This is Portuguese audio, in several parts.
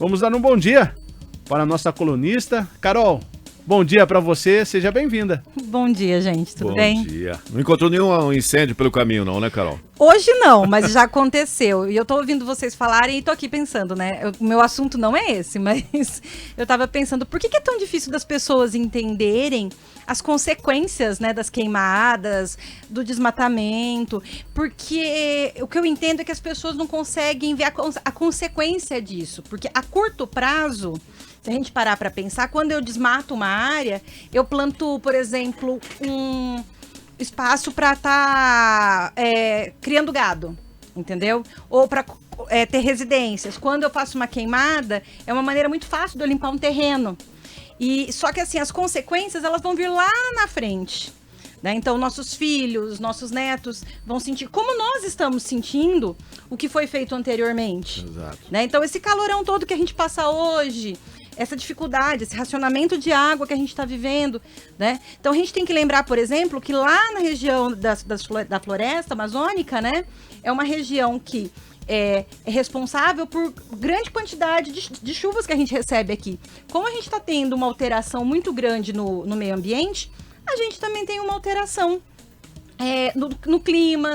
Vamos dar um bom dia para a nossa colunista. Carol, bom dia para você, seja bem-vinda. Bom dia, gente, tudo bem? Bom dia. Não encontrou nenhum incêndio pelo caminho não, né, Carol? Hoje não, mas já aconteceu. E eu tô ouvindo vocês falarem e tô aqui pensando, né? O meu assunto não é esse, mas eu tava pensando, por que é tão difícil das pessoas entenderem as consequências, né, das queimadas, do desmatamento? Porque o que eu entendo é que as pessoas não conseguem ver a consequência disso. Porque a curto prazo, se a gente parar para pensar, quando eu desmato uma área, eu planto, por exemplo, um espaço para estar criando gado, entendeu? Ou para ter residências. Quando eu faço uma queimada, é uma maneira muito fácil de eu limpar um terreno. E só que assim, as consequências elas vão vir lá na frente. Né? Então, nossos filhos, nossos netos vão sentir como nós estamos sentindo o que foi feito anteriormente. Exato. Né? Então, esse calorão todo que a gente passa hoje, essa dificuldade, esse racionamento de água que a gente está vivendo, né? Então a gente tem que lembrar, por exemplo, que lá na região da floresta amazônica, né, é uma região que é responsável por grande quantidade de chuvas que a gente recebe aqui. Como a gente está tendo uma alteração muito grande no meio ambiente, a gente também tem uma alteração no clima,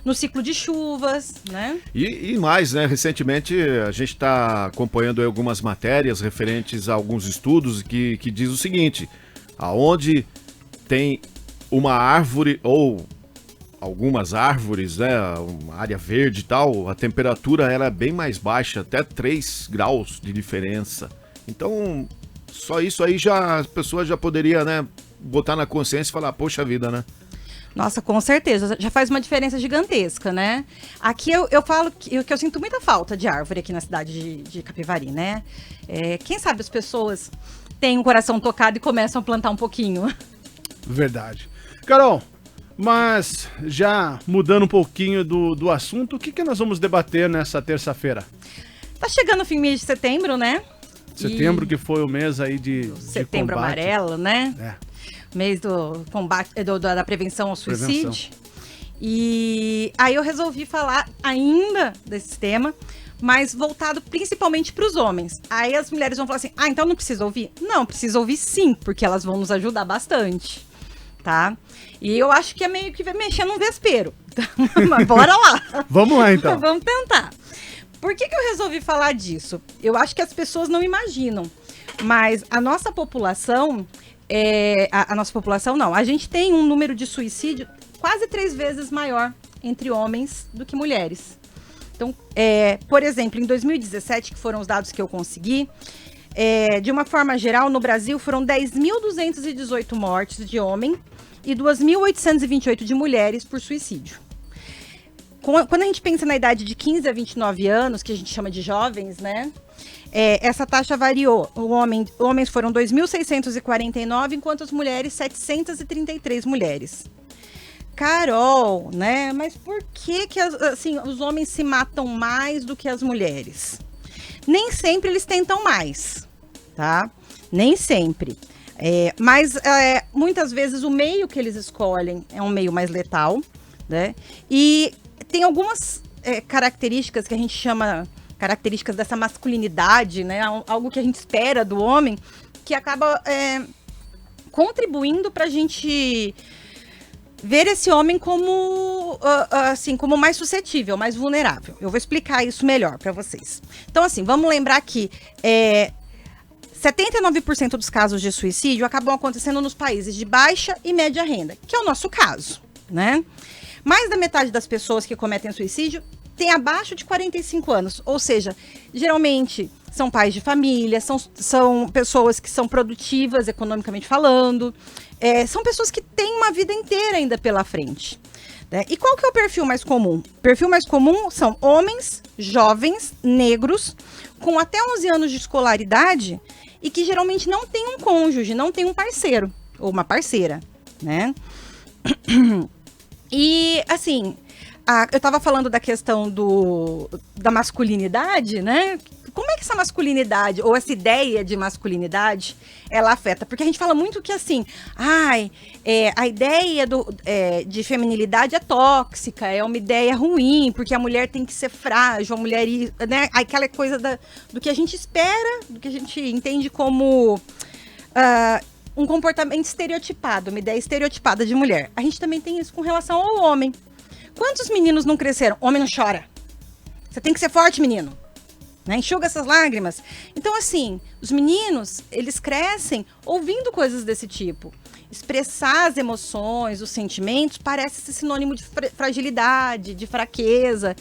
no ciclo de chuvas, né? E mais, né? Recentemente a gente está acompanhando algumas matérias referentes a alguns estudos que diz o seguinte: aonde tem uma árvore ou algumas árvores, né? Uma área verde e tal, a temperatura era bem mais baixa, até 3 graus de diferença. Então, só isso aí já as pessoas já poderiam, né, botar na consciência e falar, poxa vida, né? Nossa, com certeza, já faz uma diferença gigantesca, né? Aqui eu falo que eu sinto muita falta de árvore aqui na cidade de Capivari, né? Quem sabe as pessoas têm um coração tocado e começam a plantar um pouquinho. Verdade. Carol, mas já mudando um pouquinho do assunto, o que nós vamos debater nessa terça-feira? Tá chegando o fim mês de setembro, né? Setembro, que foi o mês aí de Setembro combate. Amarelo, né? Mês do combate, da prevenção ao suicídio. E aí eu resolvi falar ainda desse tema, mas voltado principalmente para os homens. Aí as mulheres vão falar assim, então não precisa ouvir? Não, precisa ouvir sim, porque elas vão nos ajudar bastante, tá? E eu acho que é meio que mexer num vespeiro. Mas bora lá. Vamos lá, então. Vamos tentar. Por que eu resolvi falar disso? Eu acho que as pessoas não imaginam, mas a nossa população... a gente tem um número de suicídio quase 3 vezes maior entre homens do que mulheres. Então, por exemplo, em 2017, que foram os dados que eu consegui, de uma forma geral, no Brasil foram 10.218 mortes de homem e 2.828 de mulheres por suicídio. Quando a gente pensa na idade de 15 a 29 anos, que a gente chama de jovens, né? Essa taxa variou. Homens foram 2.649, enquanto as mulheres, 733 mulheres. Carol, né? Mas por que os homens se matam mais do que as mulheres? Nem sempre eles tentam mais, tá? Nem sempre. Mas muitas vezes o meio que eles escolhem é um meio mais letal, né? E tem algumas características que a gente chama... características dessa masculinidade, né? Algo que a gente espera do homem, que acaba contribuindo para a gente ver esse homem como, como mais suscetível, mais vulnerável. Eu vou explicar isso melhor para vocês. Então, assim, vamos lembrar que 79% dos casos de suicídio acabam acontecendo nos países de baixa e média renda, que é o nosso caso, né? Mais da metade das pessoas que cometem suicídio tem abaixo de 45 anos, ou seja, geralmente são pais de família, são pessoas que são produtivas economicamente falando, são pessoas que têm uma vida inteira ainda pela frente. Né? E qual que é o perfil mais comum? O perfil mais comum são homens, jovens, negros, com até 11 anos de escolaridade e que geralmente não tem um cônjuge, não tem um parceiro ou uma parceira, né? E, assim... eu estava falando da questão da masculinidade, né? como é que essa masculinidade, ou essa ideia de masculinidade, ela afeta? Porque a gente fala muito que assim, a ideia de feminilidade é tóxica, é uma ideia ruim, porque a mulher tem que ser frágil, a mulher, né? Aquela coisa do que a gente espera, do que a gente entende como um comportamento estereotipado, uma ideia estereotipada de mulher. A gente também tem isso com relação ao homem. Quantos meninos não cresceram? Homem não chora. Você tem que ser forte, menino. Né? Enxuga essas lágrimas. Então, assim, os meninos, eles crescem ouvindo coisas desse tipo. Expressar as emoções, os sentimentos, parece ser sinônimo de fragilidade, de fraqueza.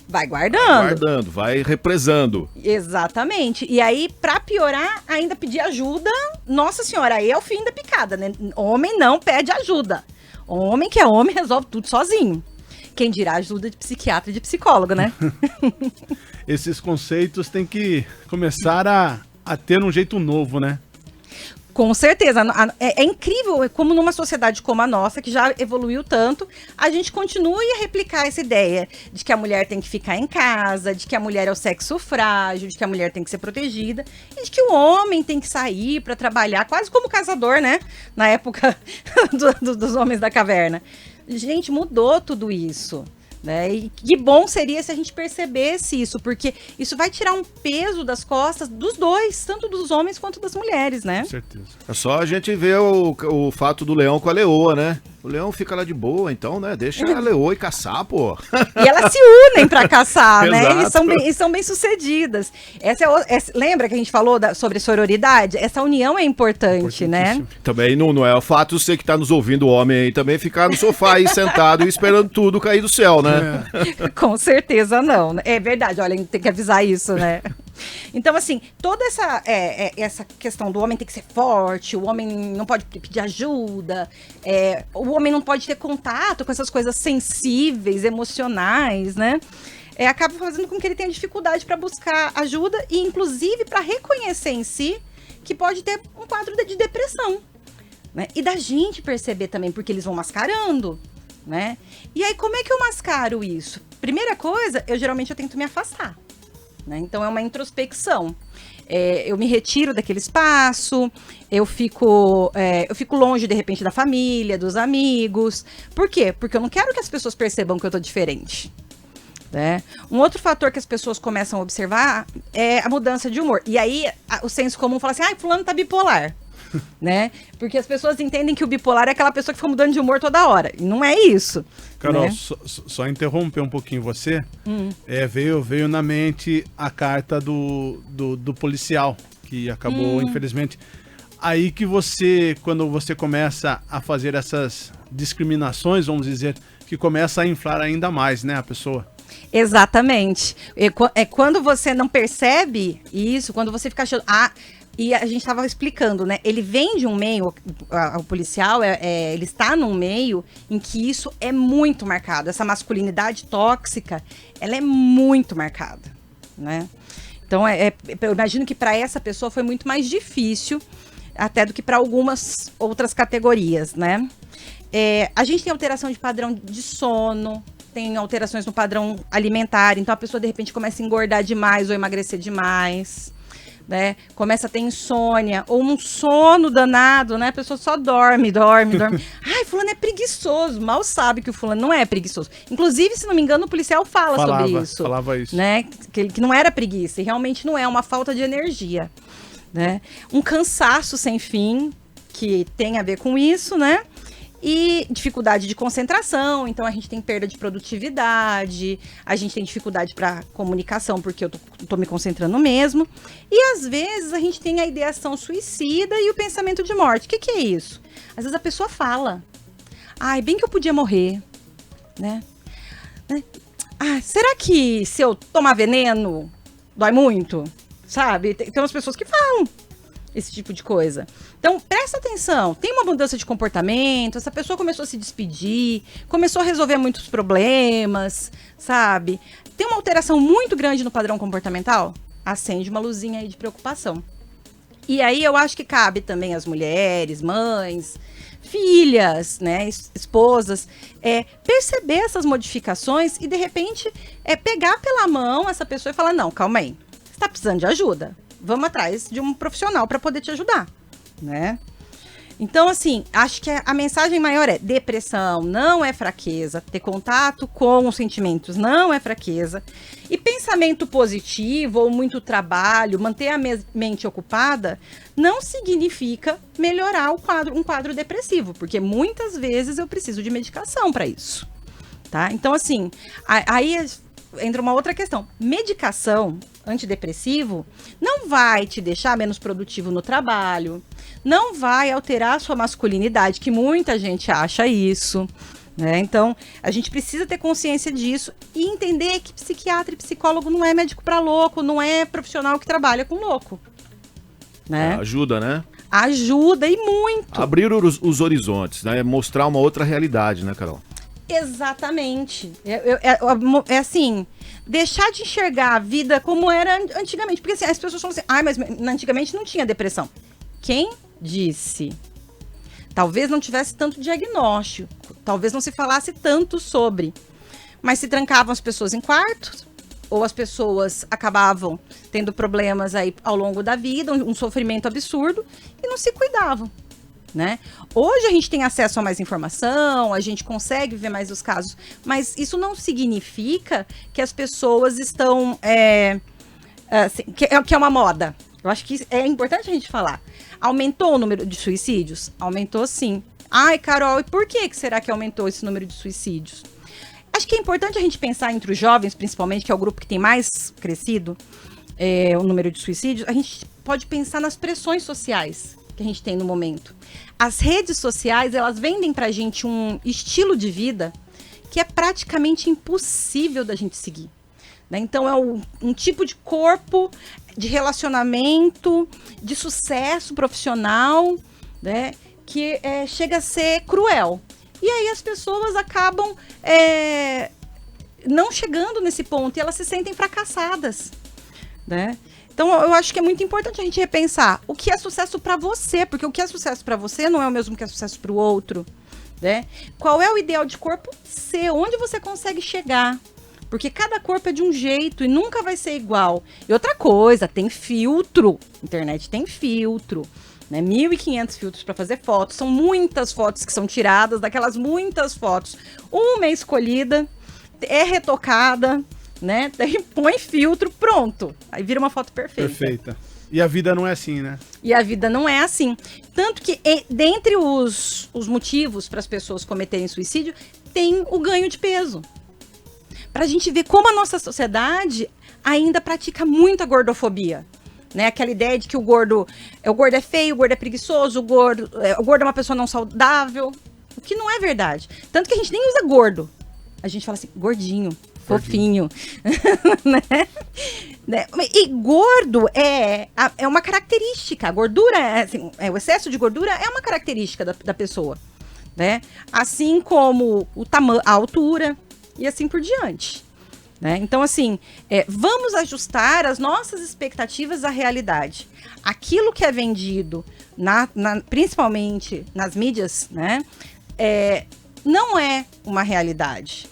Vai guardando. Vai represando. Exatamente. E aí, pra piorar, ainda pedir ajuda. Nossa senhora, aí é o fim da picada, né? Homem não pede ajuda. Homem que é homem resolve tudo sozinho. Quem dirá ajuda de psiquiatra e de psicólogo, né? Esses conceitos têm que começar a ter um jeito novo, né? Com certeza. É incrível como numa sociedade como a nossa, que já evoluiu tanto, a gente continue a replicar essa ideia de que a mulher tem que ficar em casa, de que a mulher é o sexo frágil, de que a mulher tem que ser protegida, e de que o homem tem que sair para trabalhar, quase como caçador, né? Na época dos homens da caverna. Gente, mudou tudo isso. Né? E que bom seria se a gente percebesse isso, porque isso vai tirar um peso das costas dos dois, tanto dos homens quanto das mulheres, né? Com certeza. É só a gente ver o fato do leão com a leoa, né? O leão fica lá de boa, então, né? Deixa a leoa ir caçar, pô. E elas se unem pra caçar, né? E são bem sucedidas. Lembra que a gente falou sobre sororidade? Essa união é importante, né? Também não é o fato de você que tá nos ouvindo, o homem aí, também ficar no sofá aí sentado e esperando tudo cair do céu, né? Com certeza não. É verdade, olha, tem que avisar isso, né? Então, assim, toda essa questão do homem tem que ser forte, o homem não pode pedir ajuda, o homem não pode ter contato com essas coisas sensíveis, emocionais, né? Acaba fazendo com que ele tenha dificuldade para buscar ajuda e, inclusive, para reconhecer em si que pode ter um quadro de depressão, né? E da gente perceber também, porque eles vão mascarando, né? E aí, como é que eu mascaro isso? Primeira coisa, eu tento me afastar. Né? Então é uma introspecção. Eu me retiro daquele espaço, eu fico longe, de repente, da família, dos amigos. Por quê? Porque eu não quero que as pessoas percebam que eu tô diferente. Né? Um outro fator que as pessoas começam a observar é a mudança de humor. E aí o senso comum fala assim, fulano tá bipolar. Né? Porque as pessoas entendem que o bipolar é aquela pessoa que fica mudando de humor toda hora. E não é isso. Carol, né? só interromper um pouquinho você. Veio na mente a carta do policial, que acabou, infelizmente. Aí que quando você começa a fazer essas discriminações, vamos dizer, que começa a inflar ainda mais, né, a pessoa. Exatamente. É quando você não percebe isso, quando você fica achando... E a gente estava explicando, né? Ele vem de um meio, o policial, ele está num meio em que isso é muito marcado. Essa masculinidade tóxica, ela é muito marcada, né? Então, eu imagino que para essa pessoa foi muito mais difícil, até do que para algumas outras categorias, né? A gente tem alteração de padrão de sono, tem alterações no padrão alimentar, então a pessoa, de repente, começa a engordar demais ou emagrecer demais. Né? Começa a ter insônia ou um sono danado, né? A pessoa só dorme. Ai, fulano é preguiçoso. Mal sabe que o fulano não é preguiçoso. Inclusive, se não me engano, o policial falava isso. Falava isso. Né? Que não era preguiça. E realmente não é uma falta de energia. Né? Um cansaço sem fim, que tem a ver com isso, né? E dificuldade de concentração, então a gente tem perda de produtividade, a gente tem dificuldade para comunicação, porque eu tô me concentrando mesmo. E às vezes a gente tem a ideação suicida e o pensamento de morte. O que é isso? Às vezes a pessoa fala, bem que eu podia morrer, né? Será que se eu tomar veneno, dói muito? Sabe? Tem umas pessoas que falam esse tipo de coisa. Então, presta atenção. Tem uma mudança de comportamento, essa pessoa começou a se despedir, começou a resolver muitos problemas, sabe? Tem uma alteração muito grande no padrão comportamental? Acende uma luzinha aí de preocupação. E aí eu acho que cabe também às mulheres, mães, filhas, né, esposas, perceber essas modificações e, de repente, pegar pela mão essa pessoa e falar, não, calma aí. está precisando de ajuda. Vamos atrás de um profissional para poder te ajudar, né? Então, assim, acho que a mensagem maior é: depressão não é fraqueza, ter contato com os sentimentos não é fraqueza, e pensamento positivo ou muito trabalho, manter a mente ocupada, não significa melhorar um quadro depressivo, porque muitas vezes eu preciso de medicação para isso, tá? Então, assim, aí entra uma outra questão. Medicação antidepressivo não vai te deixar menos produtivo no trabalho, não vai alterar a sua masculinidade, que muita gente acha isso, né? Então, a gente precisa ter consciência disso e entender que psiquiatra e psicólogo não é médico para louco, não é profissional que trabalha com louco, né? Ajuda, né? Ajuda e muito. Abrir os horizontes, né? Mostrar uma outra realidade, né, Carol? Exatamente. É assim, deixar de enxergar a vida como era antigamente. Porque assim, as pessoas falam assim, mas antigamente não tinha depressão. Quem disse? Talvez não tivesse tanto diagnóstico, talvez não se falasse tanto sobre. Mas se trancavam as pessoas em quartos, ou as pessoas acabavam tendo problemas aí ao longo da vida, um sofrimento absurdo, e não se cuidavam, né? Hoje a gente tem acesso a mais informação, a gente consegue ver mais os casos, mas isso não significa que as pessoas estão... assim, que é uma moda. Eu acho que é importante a gente falar. Aumentou o número de suicídios? Aumentou, sim. Ai, Carol, e por que será que aumentou esse número de suicídios? Acho que é importante a gente pensar entre os jovens, principalmente, que é o grupo que tem mais crescido, o número de suicídios. A gente pode pensar nas pressões sociais que a gente tem no momento. As redes sociais, elas vendem pra gente um estilo de vida que é praticamente impossível da gente seguir, né? Então, é um tipo de corpo, de relacionamento, de sucesso profissional, né? Que chega a ser cruel. E aí as pessoas acabam não chegando nesse ponto e elas se sentem fracassadas, né? Então, eu acho que é muito importante a gente repensar o que é sucesso para você, porque o que é sucesso para você não é o mesmo que é sucesso para o outro, né? Qual é o ideal de corpo seu? Onde você consegue chegar? Porque cada corpo é de um jeito e nunca vai ser igual. E outra coisa, tem filtro. Internet tem filtro, né? 1.500 filtros para fazer fotos. São muitas fotos que são tiradas, daquelas muitas fotos. Uma é escolhida, é retocada, né? Daí põe filtro, pronto. Aí vira uma foto perfeita. Perfeita. E a vida não é assim, né? E a vida não é assim. Tanto que, dentre os motivos para as pessoas cometerem suicídio, tem o ganho de peso. Para a gente ver como a nossa sociedade ainda pratica muita gordofobia, né? Aquela ideia de que o gordo é feio, o gordo é preguiçoso, o gordo é uma pessoa não saudável, o que não é verdade. Tanto que a gente nem usa gordo. A gente fala assim, gordinho, fofinho. né? E gordo é uma característica. A gordura, assim, o excesso de gordura é uma característica da pessoa, né? Assim como a altura e assim por diante, né? Então, assim, vamos ajustar as nossas expectativas à realidade. Aquilo que é vendido, principalmente nas mídias, né? Não é uma realidade.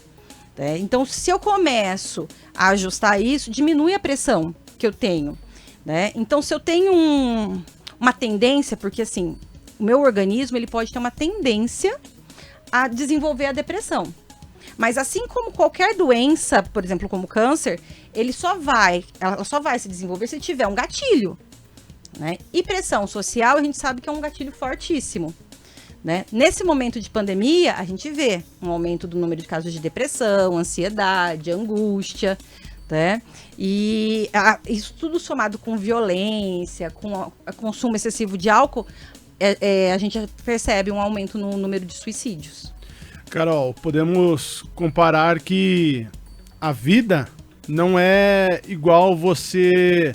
Né? Então, se eu começo a ajustar isso, diminui a pressão que eu tenho, né? Então, se eu tenho uma tendência, porque assim, o meu organismo ele pode ter uma tendência a desenvolver a depressão. Mas assim como qualquer doença, por exemplo, como câncer, ela só vai se desenvolver se tiver um gatilho, né? E pressão social, a gente sabe que é um gatilho fortíssimo, né? Nesse momento de pandemia, a gente vê um aumento do número de casos de depressão, ansiedade, angústia, né? E isso tudo somado com violência, com consumo excessivo de álcool, a gente percebe um aumento no número de suicídios. Carol, podemos comparar que a vida não é igual você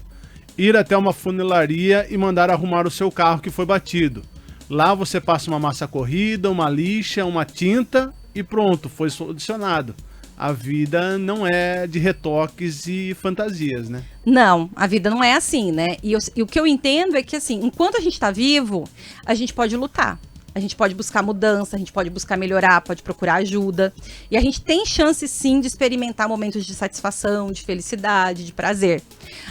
ir até uma funilaria e mandar arrumar o seu carro que foi batido. Lá você passa uma massa corrida, uma lixa, uma tinta e pronto, foi solucionado. A vida não é de retoques e fantasias, né? Não, a vida não é assim, né? E o que eu entendo é que, assim, enquanto a gente tá vivo, a gente pode lutar. a gente pode buscar mudança, a gente pode buscar melhorar, pode procurar ajuda. E a gente tem chance, sim, de experimentar momentos de satisfação, de felicidade, de prazer.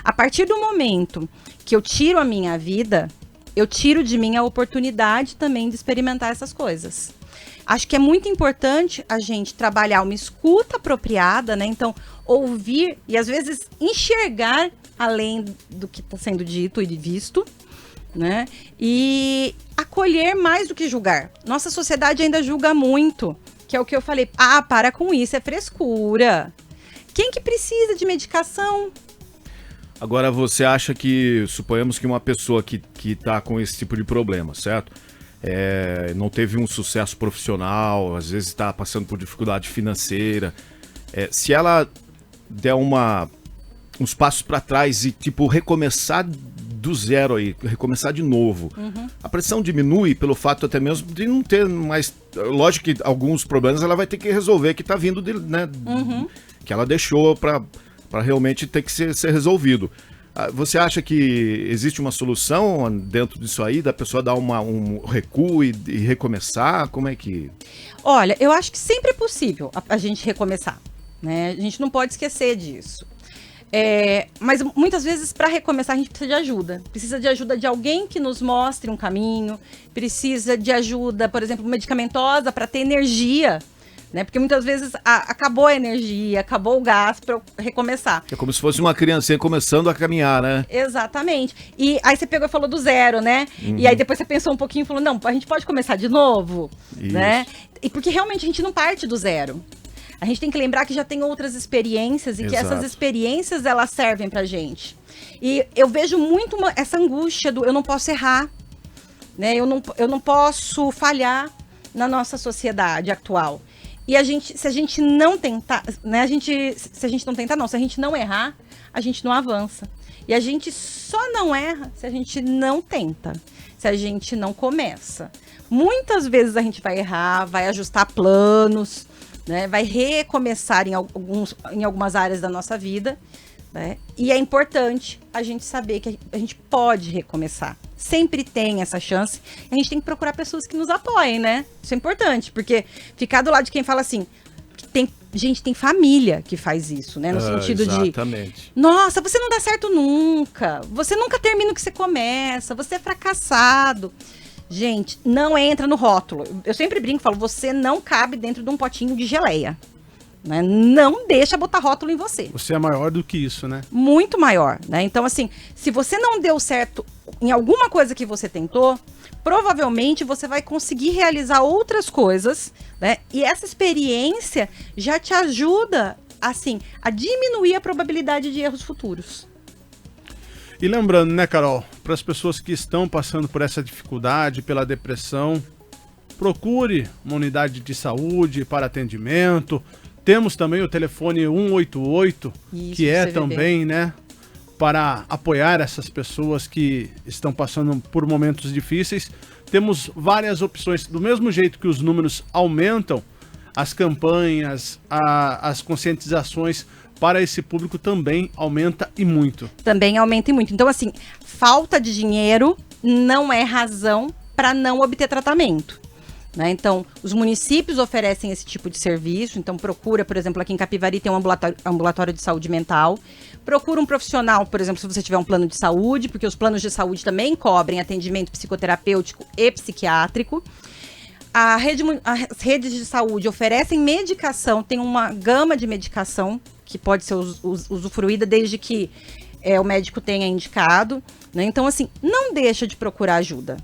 A partir do momento que eu tiro a minha vida, eu tiro de mim a oportunidade também de experimentar essas coisas. Acho que é muito importante a gente trabalhar uma escuta apropriada, né? Então, ouvir e, às vezes, enxergar além do que está sendo dito e visto, né? E acolher mais do que julgar. Nossa sociedade ainda julga muito, que é o que eu falei. Ah, para com isso, é frescura. Quem que precisa de medicação? Agora, você acha que, suponhamos que uma pessoa que está com esse tipo de problema, certo? Não teve um sucesso profissional, às vezes está passando por dificuldade financeira. Se ela der uns passos para trás e, tipo, recomeçar do zero aí, recomeçar de novo, a pressão diminui pelo fato até mesmo de não ter mais... Lógico que alguns problemas ela vai ter que resolver que está vindo, né, que ela deixou para realmente ter que ser resolvido. Você acha que existe uma solução dentro disso aí, da pessoa dar um recuo e recomeçar? Como é que... Olha, eu acho que sempre é possível a gente recomeçar, né? A gente não pode esquecer disso. Mas muitas vezes, para recomeçar, a gente precisa de ajuda. Precisa de ajuda de alguém que nos mostre um caminho. Precisa de ajuda, por exemplo, medicamentosa para ter energia, né? Porque muitas vezes acabou a energia, acabou o gás para recomeçar. É como se fosse uma criancinha começando a caminhar, né? Exatamente. E aí você pegou e falou do zero, né? E aí depois você pensou um pouquinho e falou, não, a gente pode começar de novo, né? E porque realmente a gente não parte do zero. A gente tem que lembrar que já tem outras experiências e que essas experiências, elas servem pra gente. E eu vejo muito essa angústia do eu não posso errar, né? Eu não posso falhar na nossa sociedade atual. E se a gente não tentar, né? Se a gente não errar, a gente não avança. E a gente só não erra se a gente não tenta, se a gente não começa. Muitas vezes a gente vai errar, vai ajustar planos, né? Vai recomeçar em algumas áreas da nossa vida, né? E é importante a gente saber que a gente pode recomeçar. Sempre tem essa chance. E a gente tem que procurar pessoas que nos apoiem, né? Isso é importante, porque ficar do lado de quem fala assim... Tem família que faz isso, né? No sentido exatamente. de... Nossa, você não dá certo nunca. Você nunca termina o que você começa. Você é fracassado. Gente, não entra no rótulo. Eu sempre brinco e falo, você não cabe dentro de um potinho de geleia. Né? Não deixa botar rótulo em você. Você é maior do que isso, né? Muito maior, né? Então, assim, se você não deu certo em alguma coisa que você tentou, provavelmente você vai conseguir realizar outras coisas, né? E essa experiência já te ajuda, assim, a diminuir a probabilidade de erros futuros. E lembrando, né, Carol, para as pessoas que estão passando por essa dificuldade, pela depressão, procure uma unidade de saúde para atendimento. Temos também o telefone 188, que é também, né, para apoiar essas pessoas que estão passando por momentos difíceis. Temos várias opções. Do mesmo jeito que os números aumentam, as campanhas, as conscientizações para esse público também aumenta e muito. Também aumenta e muito. Então, assim, falta de dinheiro não é razão para não obter tratamento. Né? Então, os municípios oferecem esse tipo de serviço. Então, procura, por exemplo, aqui em Capivari tem um ambulatório de saúde mental. Procura um profissional, por exemplo, se você tiver um plano de saúde, porque os planos de saúde também cobrem atendimento psicoterapêutico e psiquiátrico. As redes de saúde oferecem medicação, tem uma gama de medicação que pode ser usufruída desde que o médico tenha indicado. Né? Então, assim, não deixa de procurar ajuda.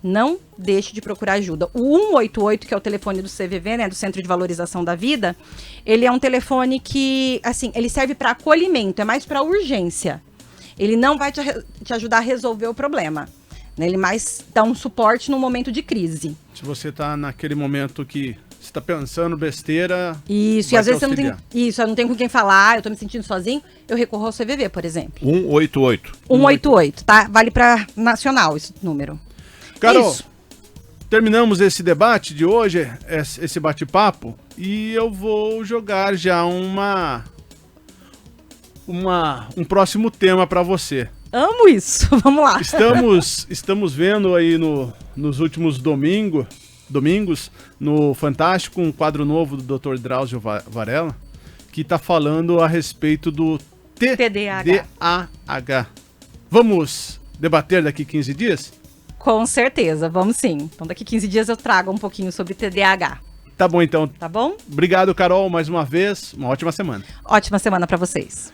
Não deixe de procurar ajuda. O 188, que é o telefone do CVV, né, do Centro de Valorização da Vida, ele é um telefone que, assim, ele serve para acolhimento, é mais para urgência. Ele não vai te ajudar a resolver o problema. Né? Ele mais dá um suporte no momento de crise. Se você está naquele momento que você está pensando besteira... Isso, e às vezes você não tem... Isso, eu não tenho com quem falar, eu estou me sentindo sozinho, eu recorro ao CVV, por exemplo. 188. 188, tá? Vale para nacional esse número. Carol, terminamos esse debate de hoje, esse bate-papo, e eu vou jogar já um próximo tema para você. Amo isso, vamos lá. Estamos vendo aí nos últimos domingos domingos, no Fantástico, um quadro novo do Dr. Drauzio Varela, que está falando a respeito do TDAH. Vamos debater daqui 15 dias? Com certeza, vamos sim. Então daqui 15 dias eu trago um pouquinho sobre TDAH. Tá bom, então. Tá bom? Obrigado, Carol, mais uma vez. Uma ótima semana. Ótima semana para vocês.